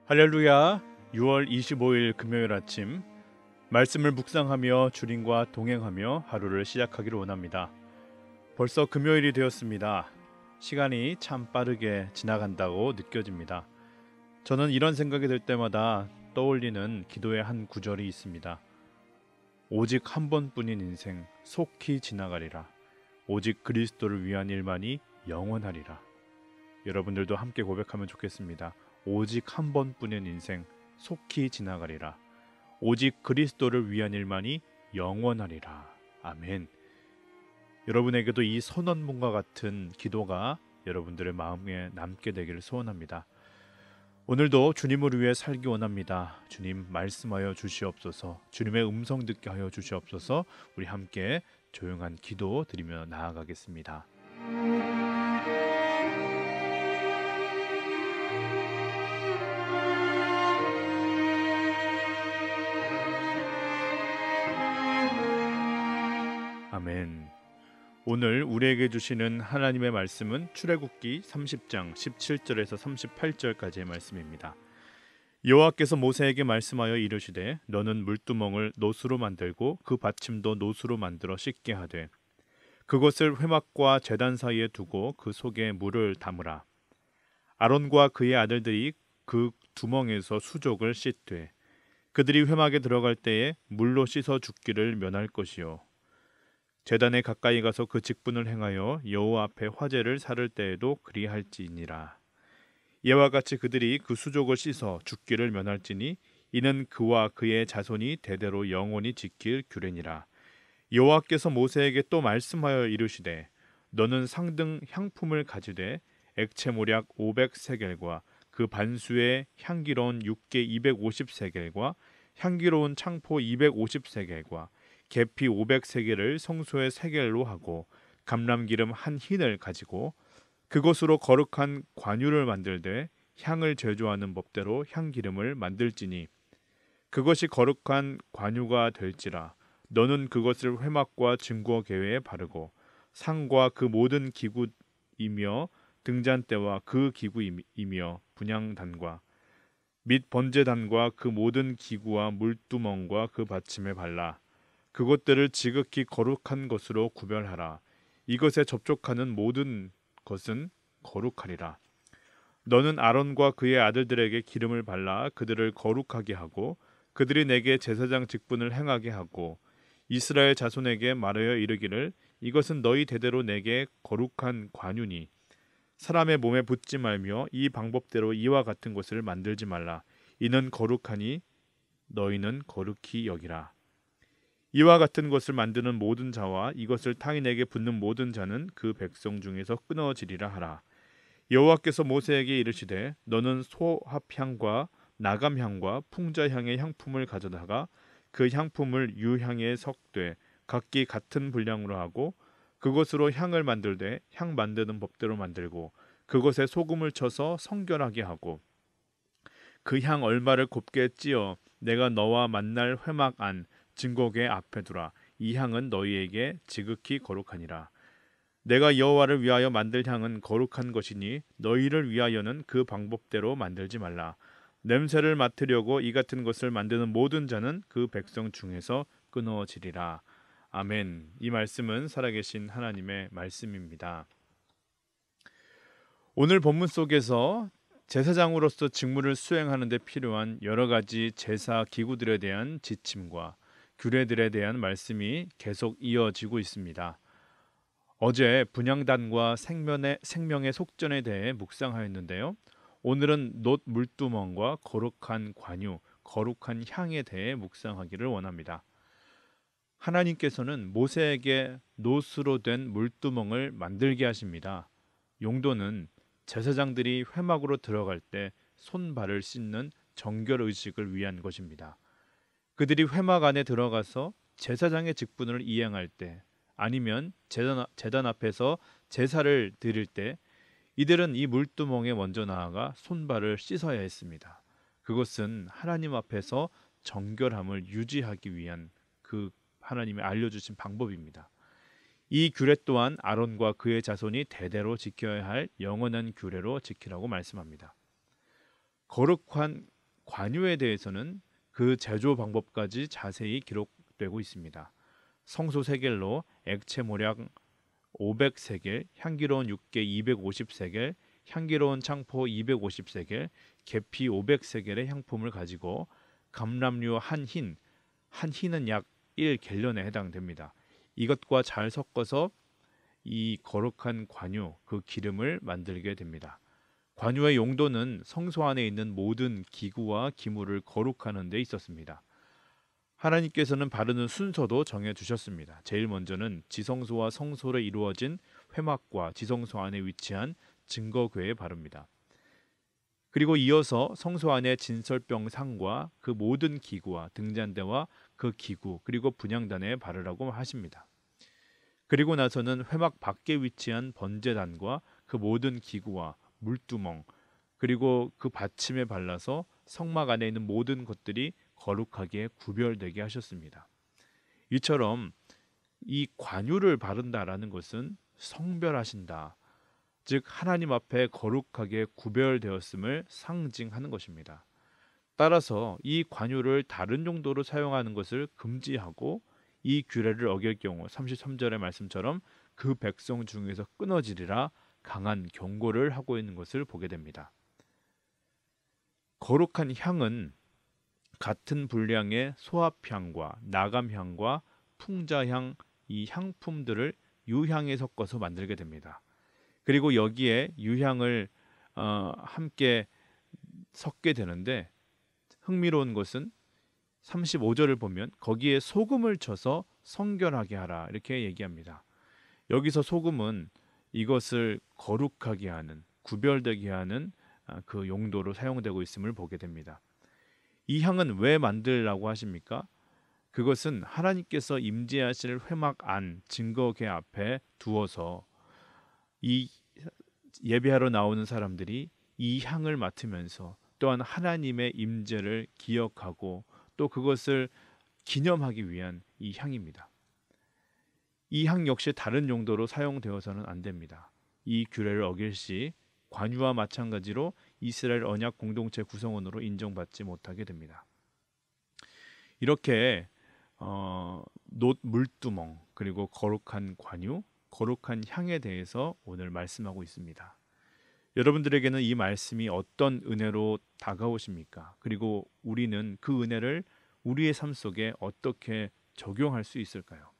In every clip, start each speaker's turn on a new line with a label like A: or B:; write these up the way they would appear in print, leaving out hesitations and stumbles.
A: 할렐루야. 6월 25일 금요일 아침 말씀을 묵상하며 주님과 동행하며 하루를 시작하기를 원합니다. 벌써 금요일이 되었습니다. 시간이 참 빠르게 지나간다고 느껴집니다. 저는 이런 생각이 들 때마다 떠올리는 기도의 한 구절이 있습니다. 오직 한 번뿐인 인생 속히 지나가리라. 오직 그리스도를 위한 일만이 영원하리라. 여러분들도 함께 고백하면 좋겠습니다. 오직 한 번뿐인 인생 속히 지나가리라. 오직 그리스도를 위한 일만이 영원하리라. 아멘. 여러분에게도 이 선언문과 같은 기도가 여러분들의 마음에 남게 되기를 소원합니다. 오늘도 주님을 위해 살기 원합니다. 주님 말씀하여 주시옵소서. 주님의 음성 듣게 하여 주시옵소서. 우리 함께 조용한 기도 드리며 나아가겠습니다. 아멘. 오늘 우리에게 주시는 하나님의 말씀은 출애굽기 30장 17절에서 38절까지의 말씀입니다. 여호와께서 모세에게 말씀하여 이르시되 너는 물두멍을 노수로 만들고 그 받침도 노수로 만들어 씻게 하되 그것을 회막과 제단 사이에 두고 그 속에 물을 담으라. 아론과 그의 아들들이 그 두멍에서 수족을 씻되 그들이 회막에 들어갈 때에 물로 씻어 죽기를 면할 것이요 제단에 가까이 가서 그 직분을 행하여 여호와 앞에 화제를 살을 때에도 그리할지니라. 이와 같이 그들이 그 수족을 씻어 죽기를 면할지니 이는 그와 그의 자손이 대대로 영원히 지킬 규례니라. 여호와께서 모세에게 또 말씀하여 이르시되 너는 상등 향품을 가지되 액체 모략 500세겔과 그 반수의 향기로운 육개 250세겔과 향기로운 창포 250세겔과 계피 500세겔을 성소의 세겔로 하고 감람기름 한 흰을 가지고 그것으로 거룩한 관유를 만들되 향을 제조하는 법대로 향기름을 만들지니 그것이 거룩한 관유가 될지라. 너는 그것을 회막과 증거궤에 바르고 상과 그 모든 기구이며 등잔대와 그 기구이며 분향단과 및 번제단과 그 모든 기구와 물두멍과 그 받침에 발라 그것들을 지극히 거룩한 것으로 구별하라. 이것에 접촉하는 모든 것은 거룩하리라. 너는 아론과 그의 아들들에게 기름을 발라 그들을 거룩하게 하고 그들이 내게 제사장 직분을 행하게 하고 이스라엘 자손에게 말하여 이르기를 이것은 너희 대대로 내게 거룩한 관유니 사람의 몸에 붙지 말며 이 방법대로 이와 같은 것을 만들지 말라. 이는 거룩하니 너희는 거룩히 여기라. 이와 같은 것을 만드는 모든 자와 이것을 타인에게 붓는 모든 자는 그 백성 중에서 끊어지리라 하라. 여호와께서 모세에게 이르시되 너는 소합향과 나감향과 풍자향의 향품을 가져다가 그 향품을 유향에 섞되 각기 같은 분량으로 하고 그것으로 향을 만들되 향 만드는 법대로 만들고 그것에 소금을 쳐서 성결하게 하고 그 향 얼마를 곱게 찌어 내가 너와 만날 회막 안 증거궤 앞에 두라. 이 향은 너희에게 지극히 거룩하니라. 내가 여호와를 위하여 만들 향은 거룩한 것이니 너희를 위하여는 그 방법대로 만들지 말라. 냄새를 맡으려고 이 같은 것을 만드는 모든 자는 그 백성 중에서 끊어지리라. 아멘. 이 말씀은 살아계신 하나님의 말씀입니다. 오늘 본문 속에서 제사장으로서 직무를 수행하는 데 필요한 여러 가지 제사 기구들에 대한 지침과 규례들에 대한 말씀이 계속 이어지고 있습니다. 어제 분향단과 생명의 속전에 대해 묵상하였는데요. 오늘은 놋 물두멍과 거룩한 관유, 거룩한 향에 대해 묵상하기를 원합니다. 하나님께서는 모세에게 놋으로 된 물두멍을 만들게 하십니다. 용도는 제사장들이 회막으로 들어갈 때 손발을 씻는 정결 의식을 위한 것입니다. 그들이 회막 안에 들어가서 제사장의 직분을 이행할 때 아니면 제단 앞에서 제사를 드릴 때 이들은 이 물두멍에 먼저 나아가 손발을 씻어야 했습니다. 그것은 하나님 앞에서 정결함을 유지하기 위한 그 하나님이 알려주신 방법입니다. 이 규례 또한 아론과 그의 자손이 대대로 지켜야 할 영원한 규례로 지키라고 말씀합니다. 거룩한 관유에 대해서는 그 제조 방법까지 자세히 기록되고 있습니다. 성소 세겔로 액체 모략 500세겔, 향기로운 육개 250세겔, 향기로운 창포 250세겔, 계피 500세겔의 향품을 가지고 감람류 한 흰은 약 1갤런에 해당됩니다. 이것과 잘 섞어서 이 거룩한 관유, 그 기름을 만들게 됩니다. 관유의 용도는 성소 안에 있는 모든 기구와 기물을 거룩하는 데 있었습니다. 하나님께서는 바르는 순서도 정해 주셨습니다. 제일 먼저는 지성소와 성소로 이루어진 회막과 지성소 안에 위치한 증거궤에 바릅니다. 그리고 이어서 성소 안에 진설병 상과 그 모든 기구와 등잔대와 그 기구 그리고 분향단에 바르라고 하십니다. 그리고 나서는 회막 밖에 위치한 번제단과 그 모든 기구와 물두멍 그리고 그 받침에 발라서 성막 안에 있는 모든 것들이 거룩하게 구별되게 하셨습니다. 이처럼 이 관유를 바른다라는 것은 성별하신다, 즉 하나님 앞에 거룩하게 구별되었음을 상징하는 것입니다. 따라서 이 관유를 다른 용도로 사용하는 것을 금지하고 이 규례를 어길 경우 33절의 말씀처럼 그 백성 중에서 끊어지리라 강한 경고를 하고 있는 것을 보게 됩니다. 거룩한 향은 같은 분량의 소합향과 나감향과 풍자향 이 향품들을 유향에 섞어서 만들게 됩니다. 그리고 여기에 유향을 함께 섞게 되는데 흥미로운 것은 35절을 보면 거기에 소금을 쳐서 성결하게 하라 이렇게 얘기합니다. 여기서 소금은 이것을 거룩하게 하는, 구별되게 하는 그 용도로 사용되고 있음을 보게 됩니다. 이 향은 왜 만들라고 하십니까? 그것은 하나님께서 임재하실 회막 안 증거궤 앞에 두어서 이 예배하러 나오는 사람들이 이 향을 맡으면서 또한 하나님의 임재를 기억하고 또 그것을 기념하기 위한 이 향입니다. 이 향 역시 다른 용도로 사용되어서는 안 됩니다. 이 규례를 어길 시 관유와 마찬가지로 이스라엘 언약 공동체 구성원으로 인정받지 못하게 됩니다. 이렇게 놋 물두멍 그리고 거룩한 관유, 거룩한 향에 대해서 오늘 말씀하고 있습니다. 여러분들에게는 이 말씀이 어떤 은혜로 다가오십니까? 그리고 우리는 그 은혜를 우리의 삶 속에 어떻게 적용할 수 있을까요?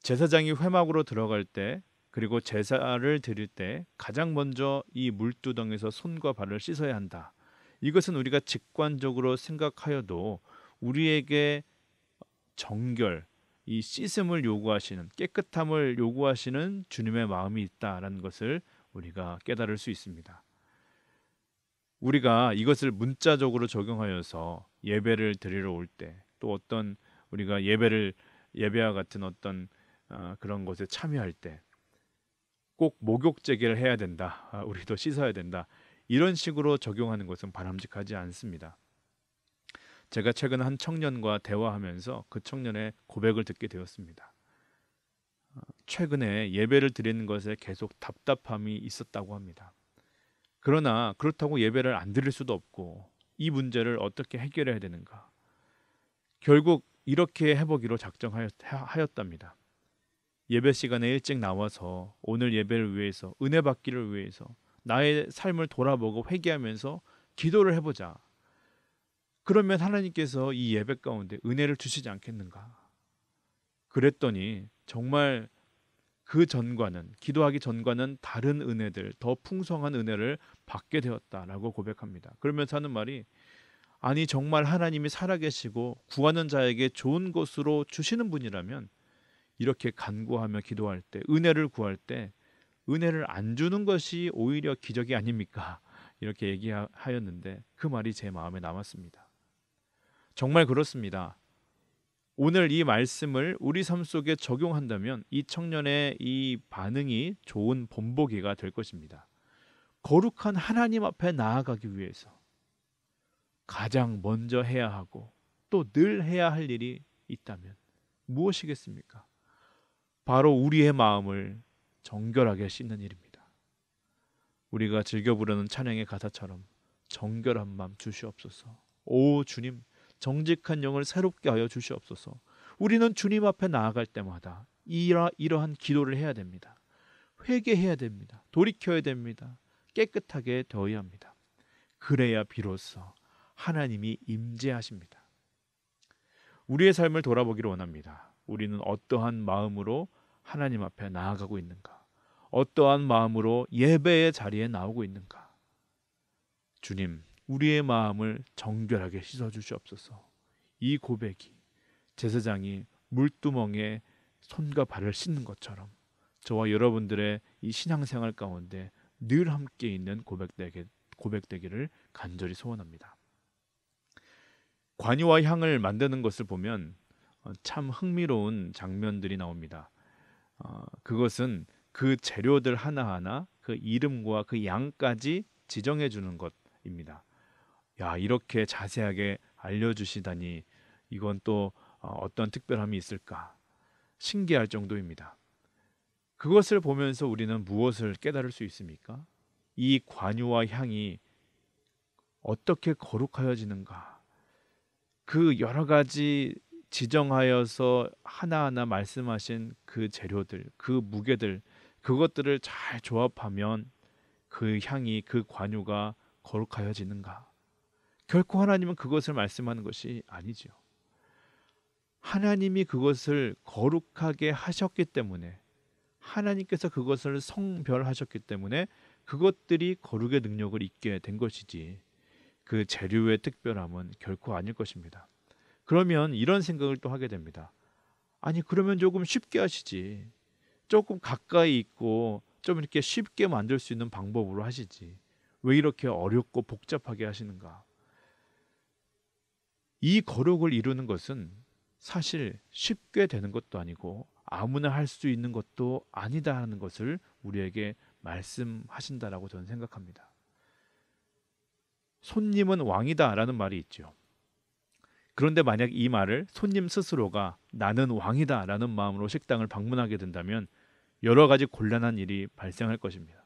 A: 제사장이 회막으로 들어갈 때 그리고 제사를 드릴 때 가장 먼저 이 물두덩에서 손과 발을 씻어야 한다. 이것은 우리가 직관적으로 생각하여도 우리에게 정결, 이 씻음을 요구하시는, 깨끗함을 요구하시는 주님의 마음이 있다라는 것을 우리가 깨달을 수 있습니다. 우리가 이것을 문자적으로 적용하여서 예배를 드리러 올 때, 또 어떤 우리가 예배와 같은 어떤 그런 것에 참여할 때 꼭 목욕 제기를 해야 된다. 우리도 씻어야 된다. 이런 식으로 적용하는 것은 바람직하지 않습니다. 제가 최근 한 청년과 대화하면서 그 청년의 고백을 듣게 되었습니다. 최근에 예배를 드리는 것에 계속 답답함이 있었다고 합니다. 그러나 그렇다고 예배를 안 드릴 수도 없고 이 문제를 어떻게 해결해야 되는가? 결국 이렇게 해보기로 작정하였답니다. 예배 시간에 일찍 나와서 오늘 예배를 위해서 은혜 받기를 위해서 나의 삶을 돌아보고 회개하면서 기도를 해보자. 그러면 하나님께서 이 예배 가운데 은혜를 주시지 않겠는가? 그랬더니 정말 그 전과는 기도하기 전과는 다른 은혜들, 더 풍성한 은혜를 받게 되었다라고 고백합니다. 그러면서 하는 말이 아니 정말 하나님이 살아계시고 구하는 자에게 좋은 것으로 주시는 분이라면 이렇게 간구하며 기도할 때 은혜를 구할 때 은혜를 안 주는 것이 오히려 기적이 아닙니까? 이렇게 얘기하였는데 그 말이 제 마음에 남았습니다. 정말 그렇습니다. 오늘 이 말씀을 우리 삶 속에 적용한다면 이 청년의 이 반응이 좋은 본보기가 될 것입니다. 거룩한 하나님 앞에 나아가기 위해서 가장 먼저 해야 하고 또 늘 해야 할 일이 있다면 무엇이겠습니까? 바로 우리의 마음을 정결하게 씻는 일입니다. 우리가 즐겨 부르는 찬양의 가사처럼 정결한 마음 주시옵소서. 오 주님, 정직한 영을 새롭게 하여 주시옵소서. 우리는 주님 앞에 나아갈 때마다 이러한 기도를 해야 됩니다. 회개해야 됩니다. 돌이켜야 됩니다. 깨끗하게 되어야 합니다. 그래야 비로소 하나님이 임재하십니다. 우리의 삶을 돌아보기를 원합니다. 우리는 어떠한 마음으로 하나님 앞에 나아가고 있는가? 어떠한 마음으로 예배의 자리에 나오고 있는가? 주님, 우리의 마음을 정결하게 씻어 주시옵소서. 이 고백이 제사장이 물두멍에 손과 발을 씻는 것처럼 저와 여러분들의 이 신앙생활 가운데 늘 함께 있는 고백되기를 간절히 소원합니다. 관유와 향을 만드는 것을 보면 참 흥미로운 장면들이 나옵니다. 그것은 그 재료들 하나하나 그 이름과 그 양까지 지정해 주는 것입니다. 야, 이렇게 자세하게 알려주시다니 이건 또 어떤 특별함이 있을까 신기할 정도입니다. 그것을 보면서 우리는 무엇을 깨달을 수 있습니까? 이 관유와 향이 어떻게 거룩하여지는가? 그 여러 가지 지정하여서 하나하나 말씀하신 그 재료들, 그 무게들, 그것들을 잘 조합하면 그 향이, 그 관유가 거룩하여지는가? 결코 하나님은 그것을 말씀하는 것이 아니지요. 하나님이 그것을 거룩하게 하셨기 때문에, 하나님께서 그것을 성별하셨기 때문에 그것들이 거룩의 능력을 있게 된 것이지, 그 재료의 특별함은 결코 아닐 것입니다. 그러면 이런 생각을 또 하게 됩니다. 아니, 그러면 조금 쉽게 하시지. 조금 가까이 있고 좀 이렇게 쉽게 만들 수 있는 방법으로 하시지. 왜 이렇게 어렵고 복잡하게 하시는가? 이 거룩을 이루는 것은 사실 쉽게 되는 것도 아니고 아무나 할 수 있는 것도 아니다 하는 것을 우리에게 말씀하신다라고 저는 생각합니다. 손님은 왕이다라는 말이 있죠. 그런데 만약 이 말을 손님 스스로가 나는 왕이다라는 마음으로 식당을 방문하게 된다면 여러 가지 곤란한 일이 발생할 것입니다.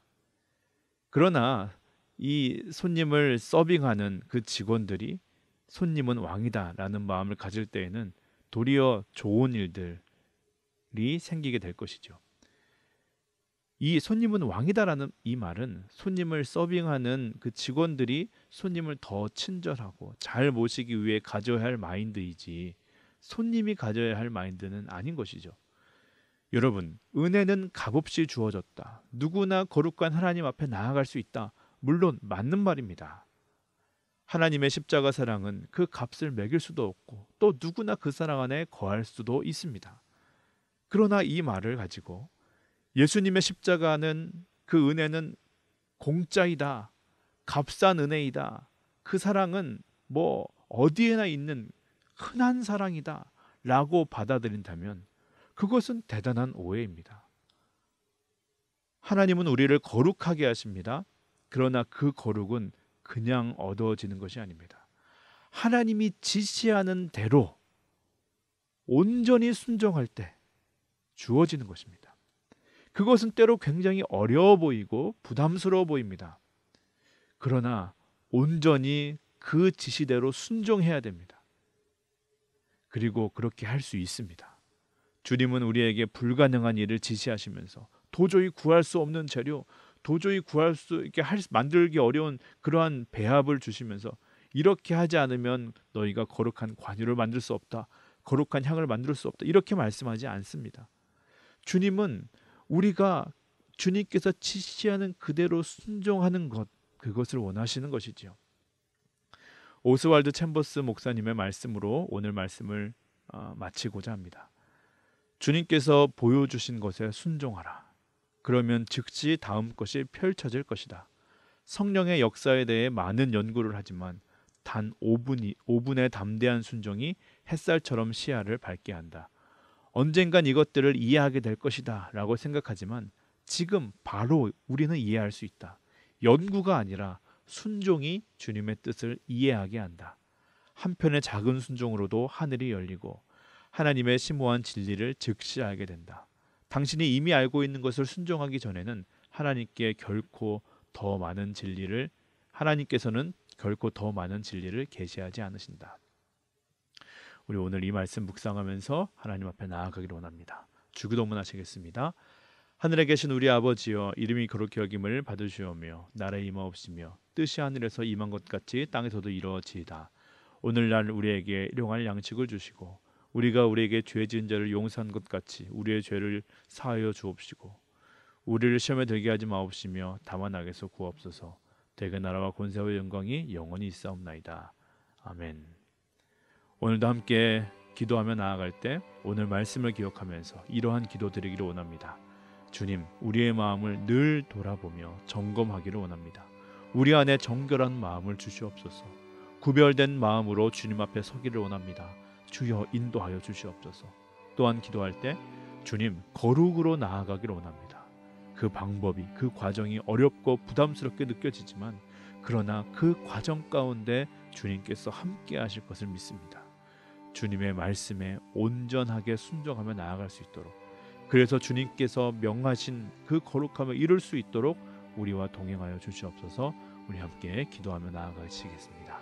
A: 그러나 이 손님을 서빙하는 그 직원들이 손님은 왕이다라는 마음을 가질 때에는 도리어 좋은 일들이 생기게 될 것이죠. 이 손님은 왕이다라는 이 말은 손님을 서빙하는 그 직원들이 손님을 더 친절하고 잘 모시기 위해 가져야 할 마인드이지 손님이 가져야 할 마인드는 아닌 것이죠. 여러분, 은혜는 값없이 주어졌다. 누구나 거룩한 하나님 앞에 나아갈 수 있다. 물론 맞는 말입니다. 하나님의 십자가 사랑은 그 값을 매길 수도 없고 또 누구나 그 사랑 안에 거할 수도 있습니다. 그러나 이 말을 가지고 예수님의 십자가는 그 은혜는 공짜이다. 값싼 은혜이다. 그 사랑은 뭐 어디에나 있는 흔한 사랑이다. 라고 받아들인다면 그것은 대단한 오해입니다. 하나님은 우리를 거룩하게 하십니다. 그러나 그 거룩은 그냥 얻어지는 것이 아닙니다. 하나님이 지시하는 대로 온전히 순종할 때 주어지는 것입니다. 그것은 때로 굉장히 어려워 보이고 부담스러워 보입니다. 그러나 온전히 그 지시대로 순종해야 됩니다. 그리고 그렇게 할 수 있습니다. 주님은 우리에게 불가능한 일을 지시하시면서 도저히 구할 수 없는 재료, 도저히 구할 수 이렇게 만들기 어려운 그러한 배합을 주시면서 이렇게 하지 않으면 너희가 거룩한 관유를 만들 수 없다. 거룩한 향을 만들 수 없다. 이렇게 말씀하지 않습니다. 주님은 우리가 주님께서 지시하는 그대로 순종하는 것, 그것을 원하시는 것이지요. 오스왈드 챔버스 목사님의 말씀으로 오늘 말씀을 마치고자 합니다. 주님께서 보여주신 것에 순종하라. 그러면 즉시 다음 것이 펼쳐질 것이다. 성령의 역사에 대해 많은 연구를 하지만 단 5분의 담대한 순종이 햇살처럼 시야를 밝게 한다. 언젠간 이것들을 이해하게 될 것이다 라고 생각하지만 지금 바로 우리는 이해할 수 있다. 연구가 아니라 순종이 주님의 뜻을 이해하게 한다. 한편의 작은 순종으로도 하늘이 열리고 하나님의 심오한 진리를 즉시 알게 된다. 당신이 이미 알고 있는 것을 순종하기 전에는 하나님께 결코 더 많은 진리를 하나님께서는 결코 더 많은 진리를 계시하지 않으신다. 우리 오늘 이 말씀 묵상하면서 하나님 앞에 나아가기를 원합니다. 주기도문 하시겠습니다. 하늘에 계신 우리 아버지여, 이름이 거룩히 여김을 받으시오며 나라의 임하옵시며 뜻이 하늘에서 임한 것 같이 땅에서도 이루어지이다. 오늘날 우리에게 일용할 양식을 주시고 우리가 우리에게 죄 지은 자를 용서한 것 같이 우리의 죄를 사하여 주옵시고 우리를 시험에 들게 하지 마옵시며 다만 악에서 구하옵소서. 대개 나라와 권세와 영광이 영원히 있사옵나이다. 아멘. 오늘도 함께 기도하며 나아갈 때 오늘 말씀을 기억하면서 이러한 기도 드리기를 원합니다. 주님, 우리의 마음을 늘 돌아보며 점검하기를 원합니다. 우리 안에 정결한 마음을 주시옵소서. 구별된 마음으로 주님 앞에 서기를 원합니다. 주여 인도하여 주시옵소서. 또한 기도할 때 주님, 거룩으로 나아가기를 원합니다. 그 방법이, 그 과정이 어렵고 부담스럽게 느껴지지만 그러나 그 과정 가운데 주님께서 함께 하실 것을 믿습니다. 주님의 말씀에 온전하게 순종하며 나아갈 수 있도록, 그래서 주님께서 명하신 그 거룩함을 이룰 수 있도록 우리와 동행하여 주시옵소서. 우리 함께 기도하며 나아가시겠습니다.